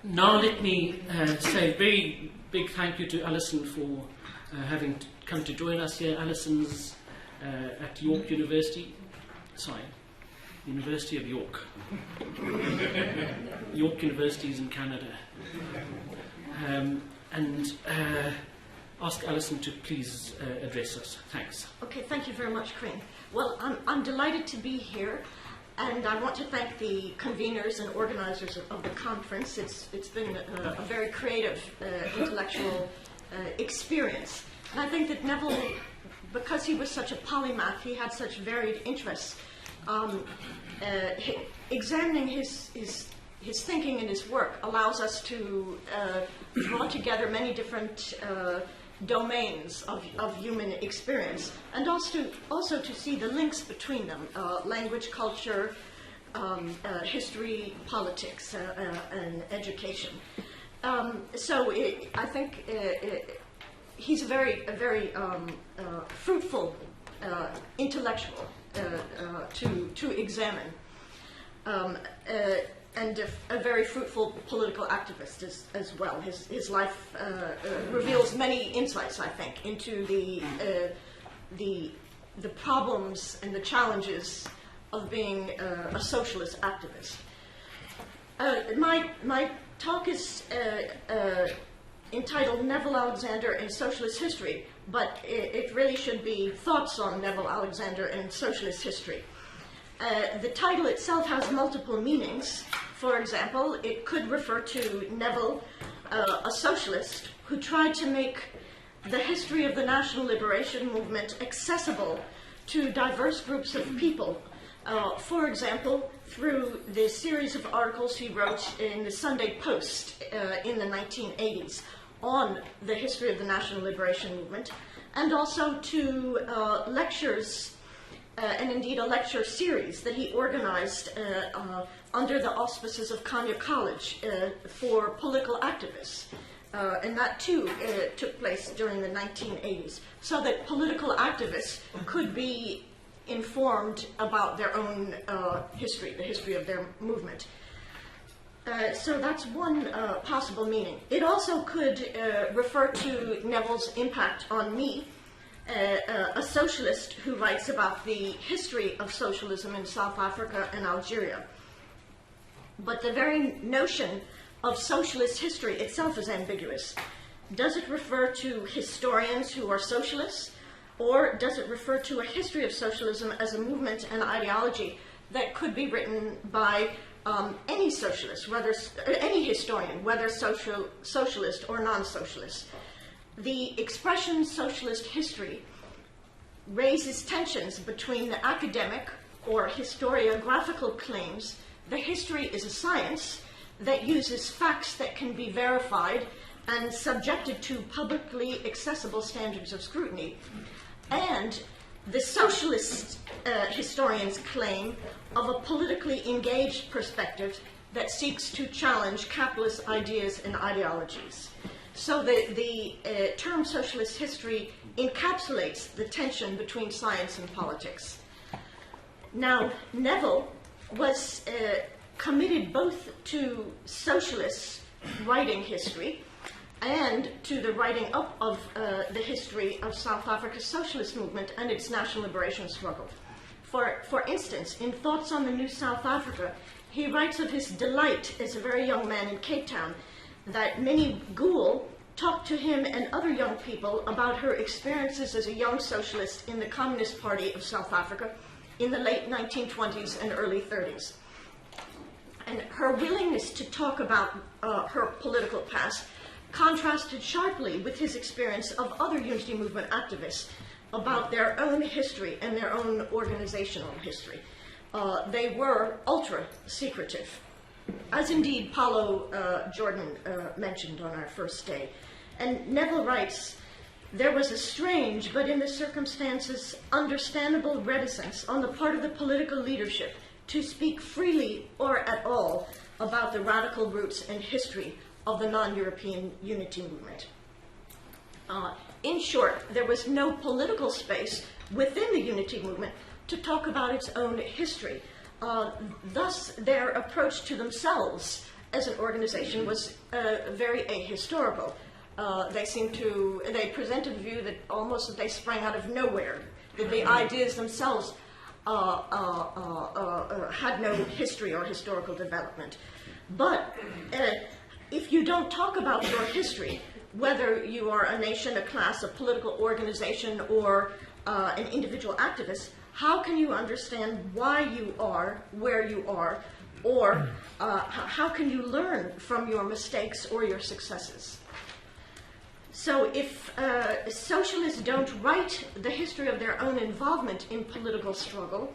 Now let me say a very big thank you to Allison for having come to join us here. Allison's at York University. Sorry, University of York. York University is in Canada. And ask Allison to please address us. Thanks. Okay, thank you very much, Crane. Well, I'm delighted to be here, and I want to thank the conveners and organizers of the conference. It's been a very creative intellectual experience. And I think that Neville, because he was such a polymath, he had such varied interests, examining his thinking and his work allows us to draw together many different domains of human experience, and also to see the links between them, language, culture, history, politics, and education. I think he's a very fruitful intellectual to examine. And a very fruitful political activist as well. His life reveals many insights, I think, into the problems and the challenges of being a socialist activist. My talk is entitled Neville Alexander in Socialist History, but it really should be Thoughts on Neville Alexander in Socialist History. The title itself has multiple meanings. For example, it could refer to Neville, a socialist, who tried to make the history of the national liberation movement accessible to diverse groups of people. For example, through the series of articles he wrote in the Sunday Post in the 1980s on the history of the national liberation movement, and also to lectures and indeed a lecture series that he organized under the auspices of Konya College for political activists. And that too took place during the 1980s, so that political activists could be informed about their own history, the history of their movement. So that's one possible meaning. It also could refer to Neville's impact on me, a socialist who writes about the history of socialism in South Africa and Algeria. But the very notion of socialist history itself is ambiguous. Does it refer to historians who are socialists, or does it refer to a history of socialism as a movement and ideology that could be written by any socialist, whether any historian, whether socialist or non-socialist? The expression socialist history raises tensions between the academic or historiographical claims the history is a science that uses facts that can be verified and subjected to publicly accessible standards of scrutiny, and the socialist historian's claim of a politically engaged perspective that seeks to challenge capitalist ideas and ideologies. So the term socialist history encapsulates the tension between science and politics. Now, Neville was committed both to socialists writing history and to the writing up of the history of South Africa's socialist movement and its national liberation struggle. For instance, in Thoughts on the New South Africa, he writes of his delight as a very young man in Cape Town that Minnie Gould talked to him and other young people about her experiences as a young socialist in the Communist Party of South Africa in the late 1920s and early 30s. And her willingness to talk about her political past contrasted sharply with his experience of other Unity Movement activists about their own history and their own organizational history. They were ultra-secretive, as indeed Paulo Jordan mentioned on our first day. And Neville writes, "There was a strange, but in the circumstances understandable reticence on the part of the political leadership to speak freely or at all about the radical roots and history of the non-European unity movement." In short, there was no political space within the unity movement to talk about its own history. Thus, their approach to themselves as an organization was very ahistorical. They presented a view that almost that they sprang out of nowhere, that the ideas themselves had no history or historical development. But if you don't talk about your history, whether you are a nation, a class, a political organization, or an individual activist, how can you understand why you are where you are, or how can you learn from your mistakes or your successes? So if socialists don't write the history of their own involvement in political struggle,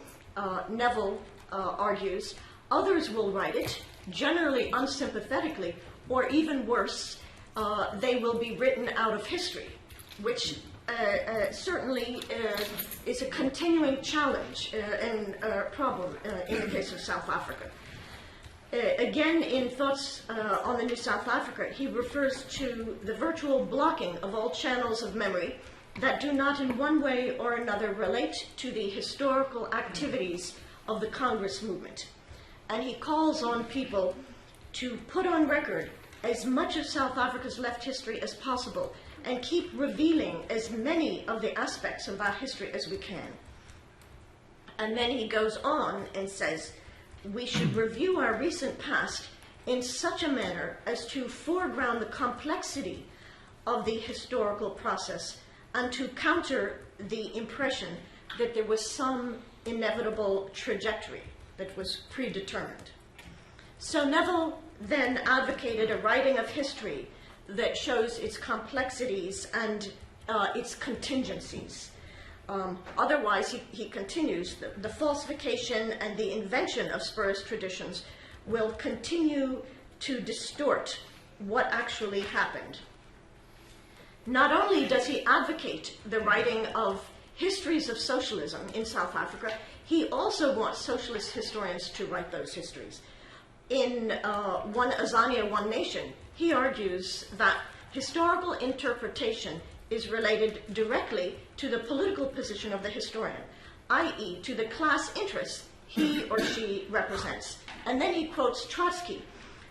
Neville argues, others will write it, generally unsympathetically, or even worse, they will be written out of history, which certainly is a continuing challenge and problem in the case of South Africa. Again, in Thoughts on the New South Africa, he refers to the virtual blocking of all channels of memory that do not in one way or another relate to the historical activities of the Congress movement. And he calls on people to put on record as much of South Africa's left history as possible and keep revealing as many of the aspects of that history as we can. And then he goes on and says, we should review our recent past in such a manner as to foreground the complexity of the historical process and to counter the impression that there was some inevitable trajectory that was predetermined. So Neville then advocated a writing of history that shows its complexities and its contingencies. Otherwise, he continues, the falsification and the invention of spurious traditions will continue to distort what actually happened. Not only does he advocate the writing of histories of socialism in South Africa, he also wants socialist historians to write those histories. In One Azania, One Nation, he argues that historical interpretation is related directly to the political position of the historian, i.e. to the class interests he or she represents. And then he quotes Trotsky,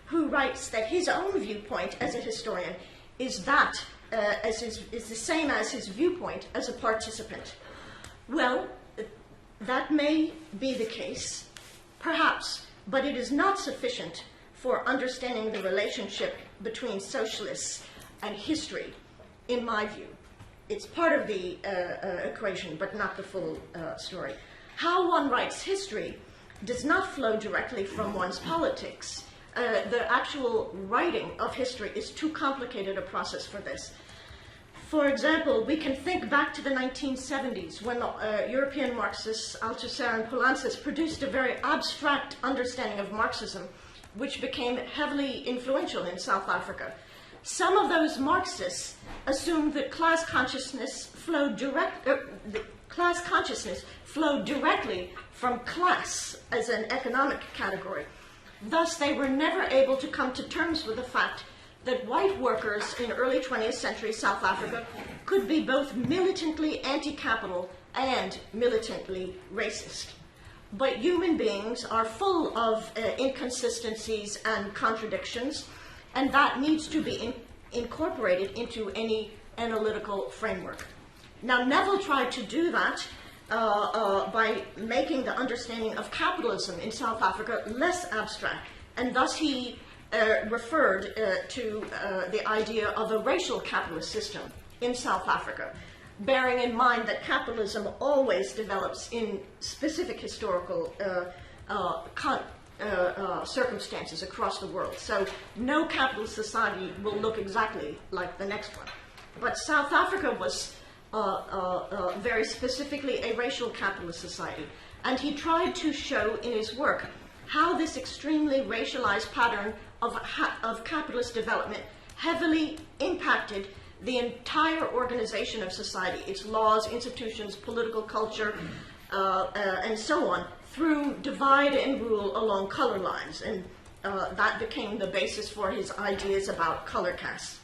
who writes that his own viewpoint as a historian is the same as his viewpoint as a participant. Well, that may be the case, perhaps, but it is not sufficient for understanding the relationship between socialists and history, in my view. It's part of the equation, but not the full story. How one writes history does not flow directly from one's politics. The actual writing of history is too complicated a process for this. For example, we can think back to the 1970s when European Marxists Althusser and Poulantzas produced a very abstract understanding of Marxism, which became heavily influential in South Africa. Some of those Marxists assumed that class consciousness flowed directly from class as an economic category. Thus, they were never able to come to terms with the fact that white workers in early 20th century South Africa could be both militantly anti-capital and militantly racist. But human beings are full of inconsistencies and contradictions, and that needs to be incorporated into any analytical framework. Now, Neville tried to do that by making the understanding of capitalism in South Africa less abstract, and thus he referred to the idea of a racial capitalist system in South Africa, bearing in mind that capitalism always develops in specific historical circumstances across the world. So no capitalist society will look exactly like the next one. But South Africa was very specifically a racial capitalist society. And he tried to show in his work how this extremely racialized pattern of capitalist development heavily impacted the entire organization of society, its laws, institutions, political culture, and so on, through divide and rule along color lines. And that became the basis for his ideas about color castes.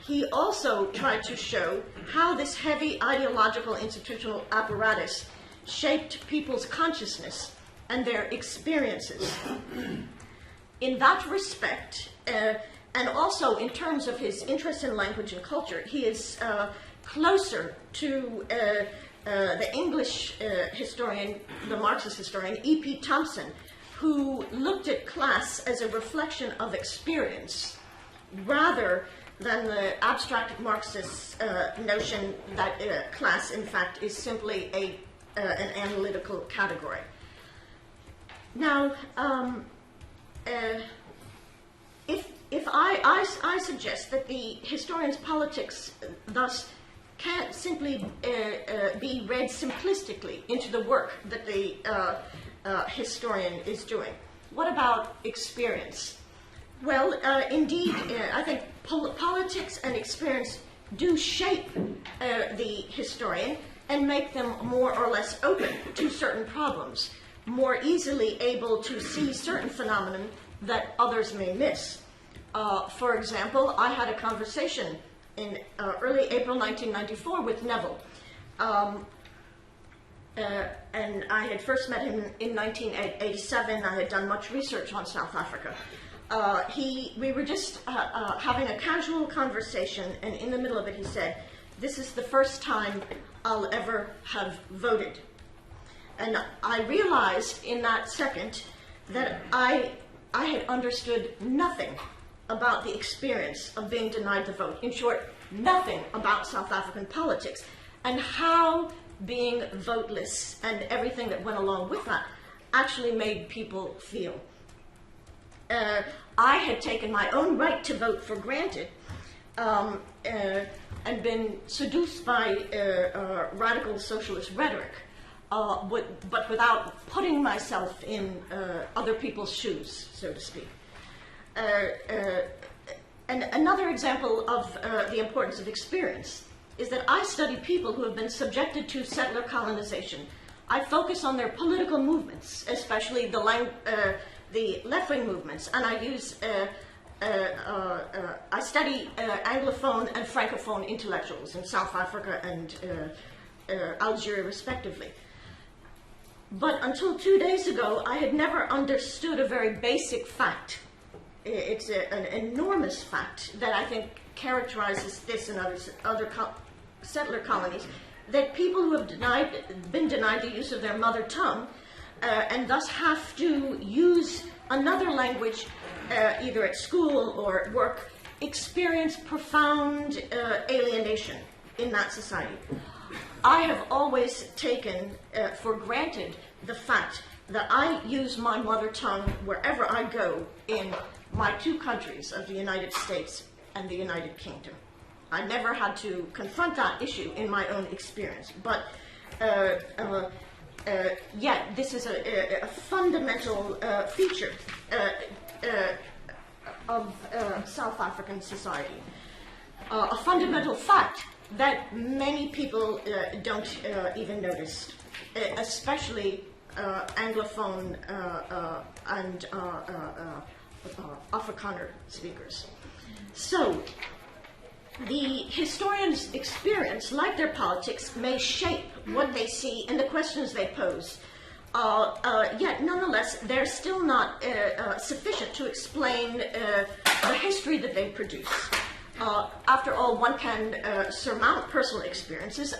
He also tried to show how this heavy ideological institutional apparatus shaped people's consciousness and their experiences. in that respect, and also in terms of his interest in language and culture, he is closer to the English historian, the Marxist historian, E.P. Thompson, who looked at class as a reflection of experience rather than the abstract Marxist notion that class, in fact, is simply an analytical category. Now, if I suggest that the historian's politics thus can't simply be read simplistically into the work that the historian is doing. What about experience? Well, indeed, I think politics and experience do shape the historian and make them more or less open to certain problems, more easily able to see certain phenomena that others may miss. For example, I had a conversation in early April 1994 with Neville. And I had first met him in 1987. I had done much research on South Africa. We were just having a casual conversation, and in the middle of it he said, "This is the first time I'll ever have voted." And I realized in that second that I had understood nothing about the experience of being denied the vote. In short, nothing about South African politics and how being voteless and everything that went along with that actually made people feel. I had taken my own right to vote for granted and been seduced by radical socialist rhetoric, but without putting myself in other people's shoes, so to speak. And another example of the importance of experience is that I study people who have been subjected to settler colonization. I focus on their political movements, especially the left-wing movements, and I study Anglophone and Francophone intellectuals in South Africa and Algeria, respectively. But until 2 days ago, I had never understood a very basic fact. It's an enormous fact that I think characterizes this and other settler colonies, that people who have been denied the use of their mother tongue and thus have to use another language either at school or at work experience profound alienation in that society. I have always taken for granted the fact that I use my mother tongue wherever I go in my two countries of the United States and the United Kingdom. I never had to confront that issue in my own experience, but yet this is a fundamental feature of South African society, a fundamental fact that many people don't even notice, especially Anglophone and Afrikaner speakers. So, the historian's experience, like their politics, may shape what they see and the questions they pose. Yet, nonetheless, they're still not sufficient to explain the history that they produce. After all, one can surmount personal experiences.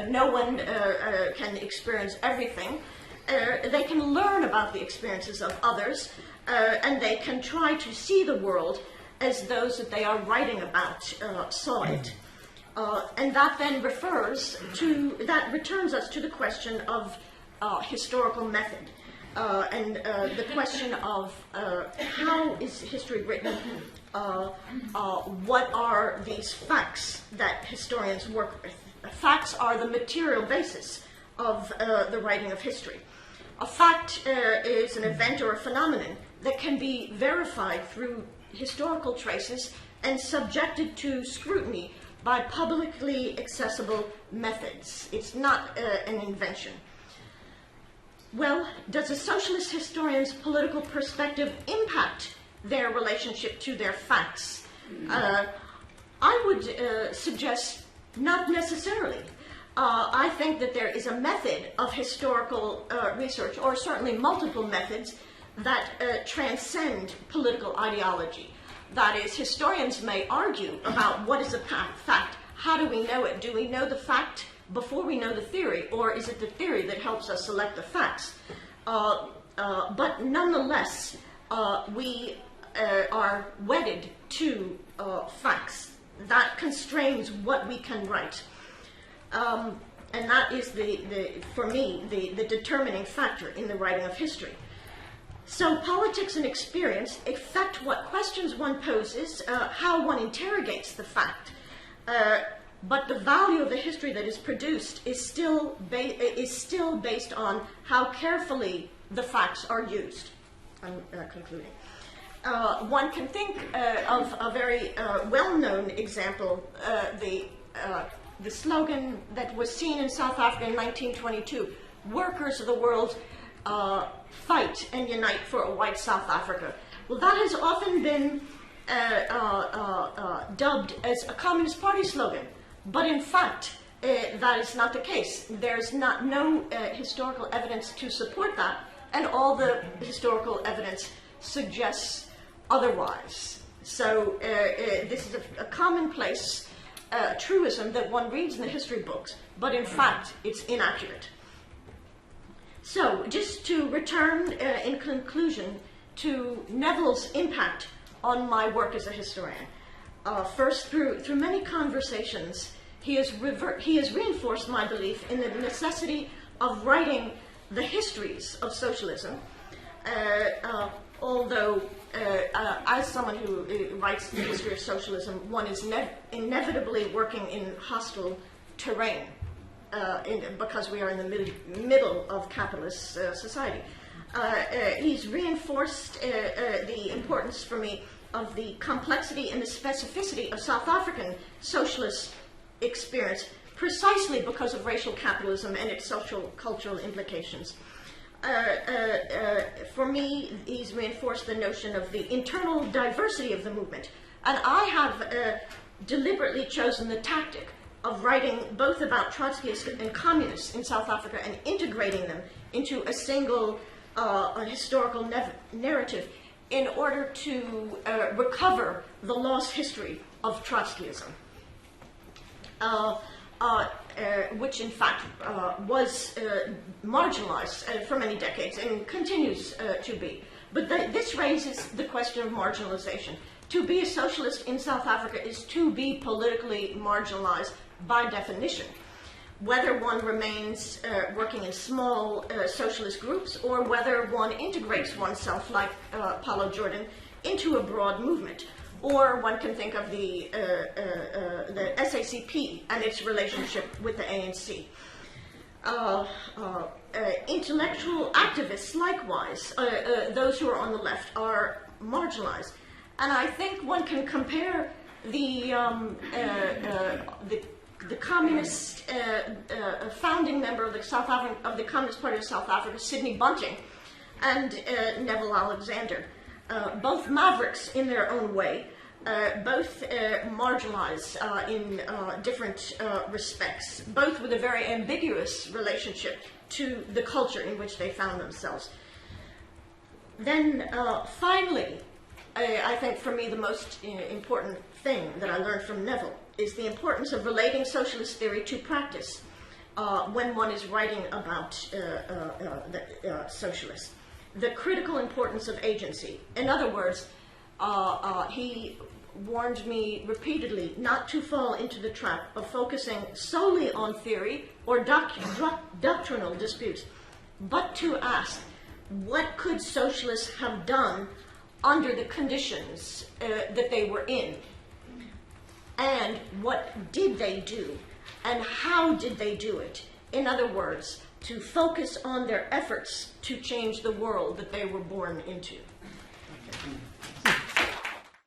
No one can experience everything. They can learn about the experiences of others, and they can try to see the world as those that they are writing about saw it. And that then returns us to the question of historical method, and the question of how is history written, what are these facts that historians work with. Facts are the material basis of the writing of history. A fact is an event or a phenomenon that can be verified through historical traces and subjected to scrutiny by publicly accessible methods. It's not an invention. Well, does a socialist historian's political perspective impact their relationship to their facts? I would suggest not necessarily. I think that there is a method of historical research, or certainly multiple methods, that transcend political ideology. That is, historians may argue about what is a fact. How do we know it? Do we know the fact before we know the theory, or is it the theory that helps us select the facts? But nonetheless, we are wedded to facts. That constrains what we can write. And that is, for me, the determining factor in the writing of history. So politics and experience affect what questions one poses, how one interrogates the fact. But the value of the history that is produced is still based on how carefully the facts are used. I'm concluding. One can think of a very well-known example, the slogan that was seen in South Africa in 1922, "Workers of the world, fight and unite for a white South Africa." Well, that has often been dubbed as a Communist Party slogan, but in fact, that is not the case. There's no historical evidence to support that, and all the historical evidence suggests otherwise. So this is a commonplace truism that one reads in the history books, but in fact, it's inaccurate. So, just to return in conclusion to Neville's impact on my work as a historian. First, through many conversations, he has reinforced my belief in the necessity of writing the histories of socialism, although as someone who writes the history of socialism, one is inevitably working in hostile terrain. Because we are in the middle of capitalist society. He's reinforced the importance for me of the complexity and the specificity of South African socialist experience, precisely because of racial capitalism and its social cultural implications. For me, he's reinforced the notion of the internal diversity of the movement, and I have deliberately chosen the tactic of writing both about Trotskyists and communists in South Africa and integrating them into a single historical narrative in order to recover the lost history of Trotskyism, which in fact was marginalized for many decades and continues to be. But this raises the question of marginalization. To be a socialist in South Africa is to be politically marginalized by definition, whether one remains working in small socialist groups or whether one integrates oneself, like Paulo Jordan, into a broad movement. Or one can think of the SACP and its relationship with the ANC. Intellectual activists, likewise, those who are on the left, are marginalized. And I think one can compare the communist founding member of the Communist Party of South Africa, Sidney Bunting, and Neville Alexander, both mavericks in their own way, both marginalized in different respects, both with a very ambiguous relationship to the culture in which they found themselves. Then finally, I think for me the most important thing that I learned from Neville is the importance of relating socialist theory to practice when one is writing about the socialists. The critical importance of agency. In other words, he warned me repeatedly not to fall into the trap of focusing solely on theory or doctrinal disputes, but to ask, what could socialists have done under the conditions that they were in? And what did they do? And how did they do it? In other words, to focus on their efforts to change the world that they were born into. Okay.